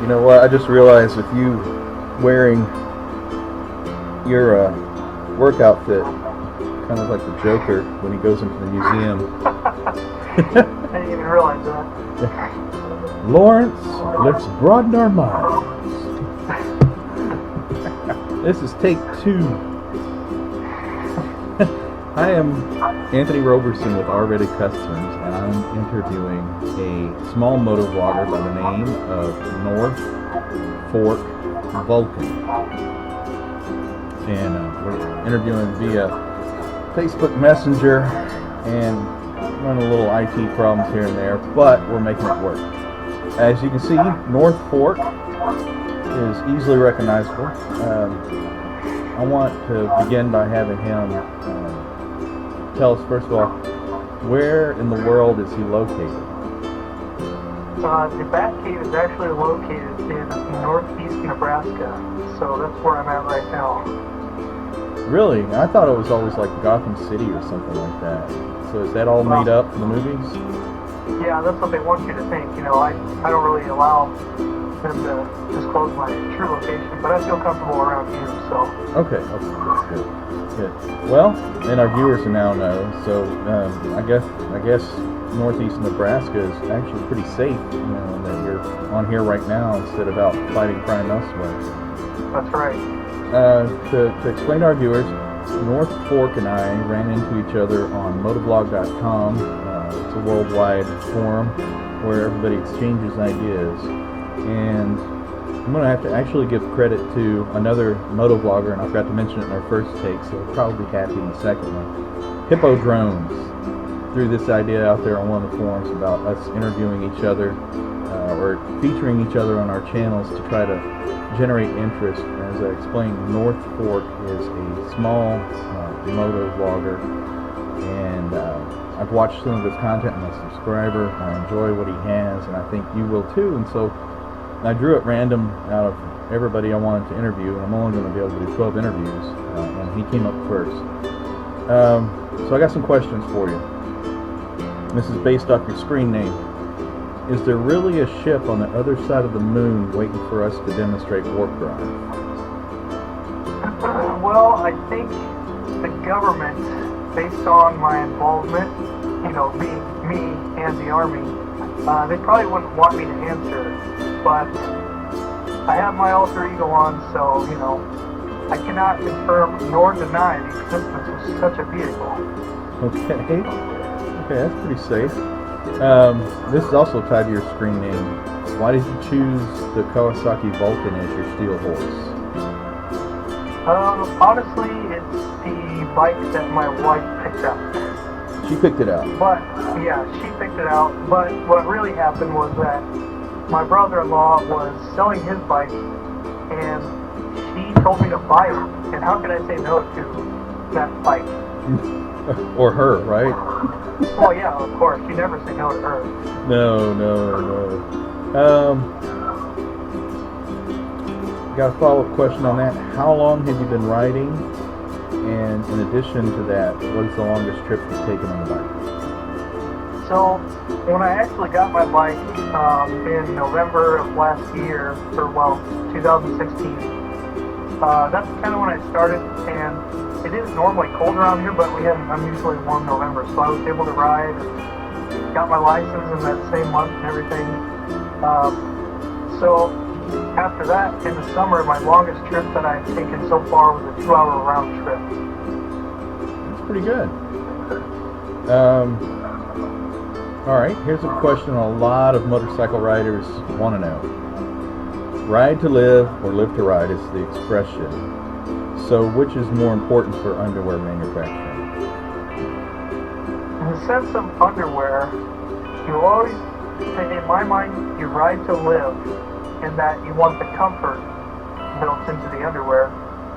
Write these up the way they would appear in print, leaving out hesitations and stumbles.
You know what? I just realized with you wearing your work outfit, kind of like the Joker when he goes into the museum. I didn't even realize that. Lawrence, let's broaden our minds. This is take 2. I am Anthony Roberson with R-Rated Customs, and I'm interviewing a small motovlogger by the name of North Fork Vulcan. And we're interviewing via Facebook Messenger and running little IT problems here and there, but we're making it work. As you can see, North Fork is easily recognizable. I want to begin by having him tell us, first of all, where in the world is he located? The Bat Cave is actually located in northeast Nebraska, so that's where I'm at right now. Really? I thought it was always like Gotham City or something like that. So is that all made up for the movies? Yeah, that's what they want you to think. You know, I don't really allow them to disclose my true location, but I feel comfortable around you, so. Okay, that's good. Well, and our viewers now know. So I guess northeast Nebraska is actually pretty safe. You know, that you're on here right now instead of out fighting crime elsewhere. That's right. To explain to our viewers, North Fork and I ran into each other on Motovlog.com. It's a worldwide forum where everybody exchanges ideas, and I'm going to have to actually give credit to another motovlogger, and I forgot to mention it in our first take, so we'll probably be happy in the second one. Hippo Drones threw this idea out there on one of the forums about us interviewing each other or featuring each other on our channels to try to generate interest. As I explained, North Fork is a small motovlogger, and I've watched some of his content. I'm a subscriber. I enjoy what he has, and I think you will too. And so I drew at random out of everybody I wanted to interview, and I'm only going to be able to do 12 interviews, and he came up first. So I got some questions for you. This is based off your screen name. Is there really a ship on the other side of the moon waiting for us to demonstrate warp drive? Well, I think the government, based on my involvement, you know, being me and the Army, they probably wouldn't want me to answer, but I have my alter ego on, so, you know, I cannot confirm nor deny the existence of such a vehicle. Okay, that's pretty safe. This is also tied to your screen name. Why did you choose the Kawasaki Vulcan as your steel horse? Honestly, it's the bike that my wife picked out. She picked it out? But, yeah, she picked it out. But what really happened was that my brother-in-law was selling his bike, and she told me to buy it. And how could I say no to that bike? Or her, right? Well, yeah, of course. You never say no to her. No. Got a follow-up question on that. How long have you been riding? And in addition to that, what is the longest trip you've taken on the bike? So, when I actually got my bike in November of last year, 2016, that's kind of when I started, and it is normally cold around here, but we had an unusually warm November, so I was able to ride and got my license in that same month and everything. So after that, in the summer, my longest trip that I've taken so far was a 2-hour round trip. That's pretty good. Alright, here's a question a lot of motorcycle riders want to know. Ride to live or live to ride is the expression. So which is more important for underwear manufacturing? In the sense of underwear, you always, in my mind, you ride to live, in that you want the comfort built into the underwear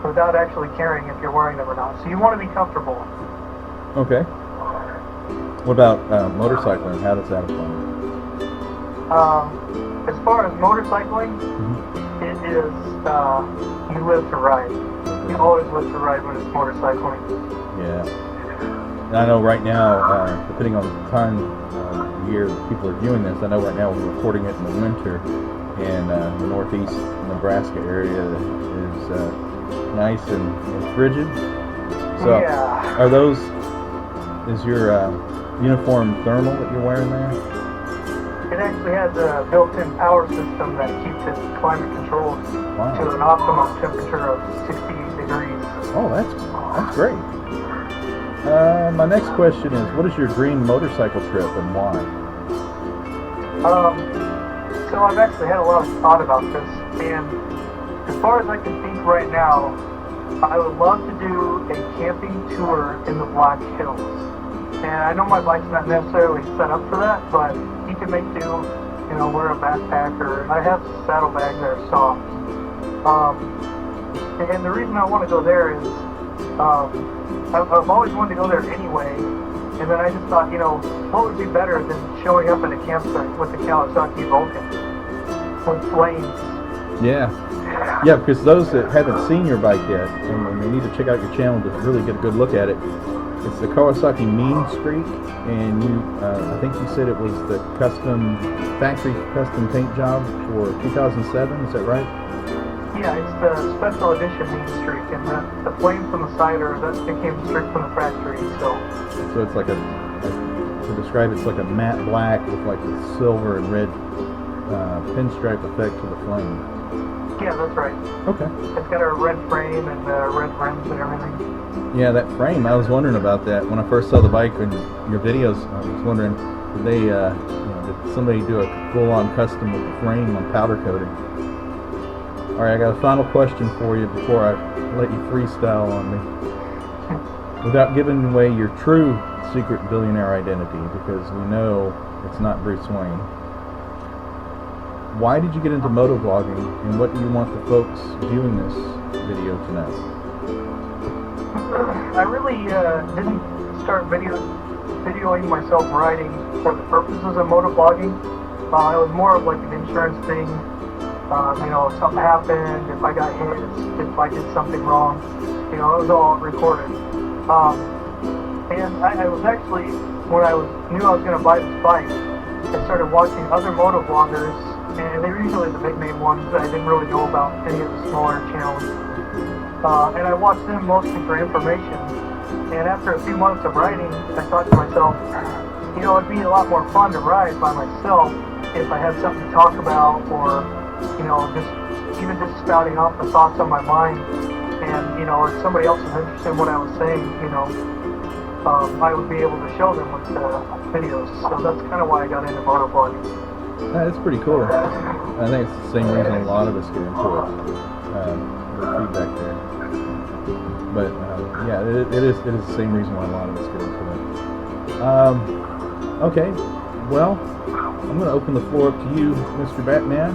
without actually caring if you're wearing them or not. So you want to be comfortable. Okay. What about motorcycling? How does that apply? As far as motorcycling, it is you live to ride. You always live to ride when it's motorcycling. Yeah. And I know right now, depending on the time of year that people are viewing this, I know right now we're recording it in the winter. and the northeast Nebraska area is nice and frigid. So, Yeah. are those? Is your uniform thermal that you're wearing there? It actually has a built-in power system that keeps it climate controlled Wow. to an optimum temperature of 68 degrees. Oh, that's great. My next question is, what is your dream motorcycle trip and why? So I've actually had a lot of thought about this, and as far as I can think right now, I would love to do a camping tour in the Black Hills. And I know my bike's not necessarily set up for that, but you can make do, wear a backpacker, and I have saddlebags that are soft. And the reason I want to go there is, I've always wanted to go there anyway, and then I just thought, what would be better than showing up at a campsite with the Kawasaki Vulcan with flames? Yeah, because those that haven't seen your bike yet, and they need to check out your channel to really get a good look at it. It's the Kawasaki Mean Streak, and I think you said it was the factory custom paint job for 2007. Is that right? Yeah, it's the special edition Mean Streak, and the flames on the side that came straight from the factory. So it's like to describe it's like a matte black with like a silver and red pinstripe effect to the flame. Yeah, that's right. Okay. It's got a red frame and red rims and everything. Yeah, that frame, I was wondering about that. When I first saw the bike in your videos, I was wondering, did they, did somebody do a full-on custom with the frame on powder coating? All right, I got a final question for you before I let you freestyle on me. Without giving away your true secret billionaire identity, because we know it's not Bruce Wayne, why did you get into motovlogging, and what do you want the folks viewing this video to know? I really didn't start videoing myself riding for the purposes of motovlogging. It was more of like an insurance thing. If something happened, if I got hit, if I did something wrong, it was all recorded. And I was actually, when I knew I was going to buy this bike, I started watching other motovloggers, and they were usually the big name ones. I didn't really know about any of the smaller channels. And I watched them mostly for information. And after a few months of riding, I thought to myself, it'd be a lot more fun to ride by myself if I had something to talk about, or, just spouting off the thoughts on my mind. And, if somebody else is interested in what I was saying, I would be able to show them with videos. So that's kind of why I got into motovlogging. That's pretty cool. I think it's the same reason a lot of us get into it. The feedback there. But yeah, it is the same reason why a lot of us get into it. Okay, well, I'm going to open the floor up to you, Mr. Batman.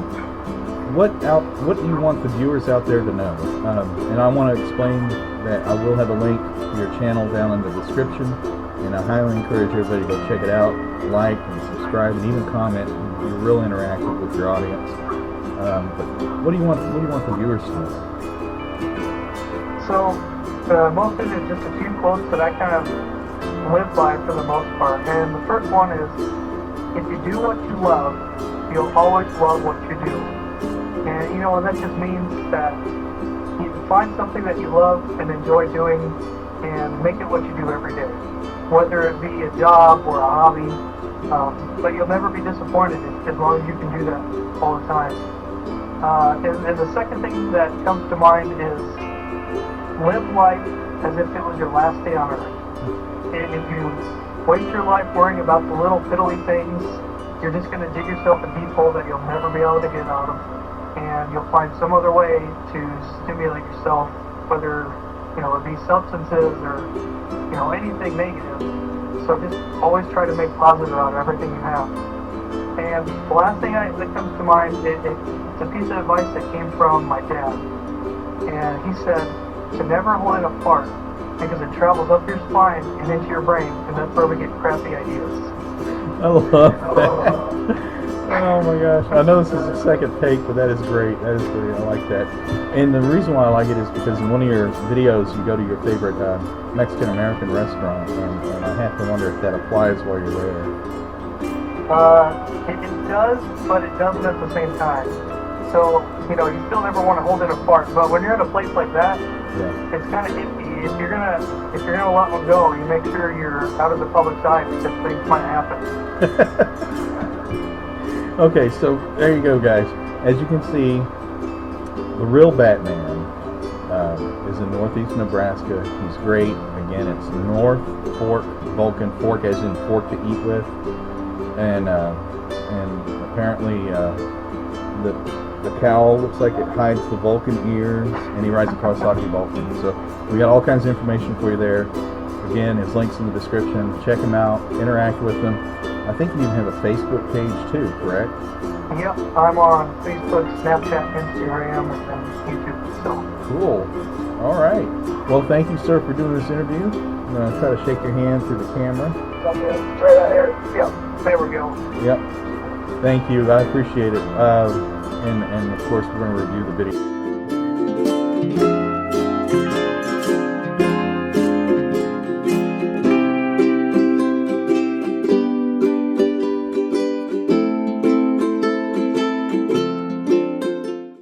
What do you want the viewers out there to know? And I want to explain that I will have a link to your channel down in the description, and I highly encourage everybody to go check it out, like and subscribe, and even comment. Be real interactive with your audience. But what do you want the viewers to know? So, mostly there's just a few quotes that I kind of live by for the most part. And the first one is, if you do what you love, you'll always love what you do. And, that just means that you find something that you love and enjoy doing and make it what you do every day. Whether it be a job or a hobby, but you'll never be disappointed as long as you can do that all the time. And the second thing that comes to mind is, live life as if it was your last day on earth. And if you waste your life worrying about the little fiddly things, you're just going to dig yourself a deep hole that you'll never be able to get out of. And you'll find some other way to stimulate yourself, whether it be substances or anything negative. So just always try to make positive out of everything you have. And the last thing that comes to mind, it's a piece of advice that came from my dad. And he said, to never hold it apart, because it travels up your spine and into your brain, and that's where we get crappy ideas. I love that. Oh my gosh. I know this is the second take, but that is great. That is great. I like that. And the reason why I like it is because in one of your videos, you go to your favorite Mexican-American restaurant, and I have to wonder if that applies while you're there. It does, but it doesn't at the same time. So, you know, you still never want to hold it apart. But when you're at a place like that, Yeah. it's kind of iffy. If you're gonna let one go, you make sure you're out of the public's eye because things might happen. Okay, so there you go, guys. As you can see, the real Batman is in northeast Nebraska. He's great. Again, it's North Fork Vulcan, fork as in fork to eat with, and apparently the cowl looks like it hides the Vulcan ears, and he rides a Kawasaki Vulcan. So we got all kinds of information for you there. Again, his links in the description. Check him out, interact with him. I think you even have a Facebook page too, correct? Yep, I'm on Facebook, Snapchat, Instagram, and YouTube. So Cool. All right. Well, thank you, sir, for doing this interview. I'm going to try to shake your hand through the camera. try that here. Yep, there we go. Yep. Thank you. I appreciate it. And of course, we're going to review the video.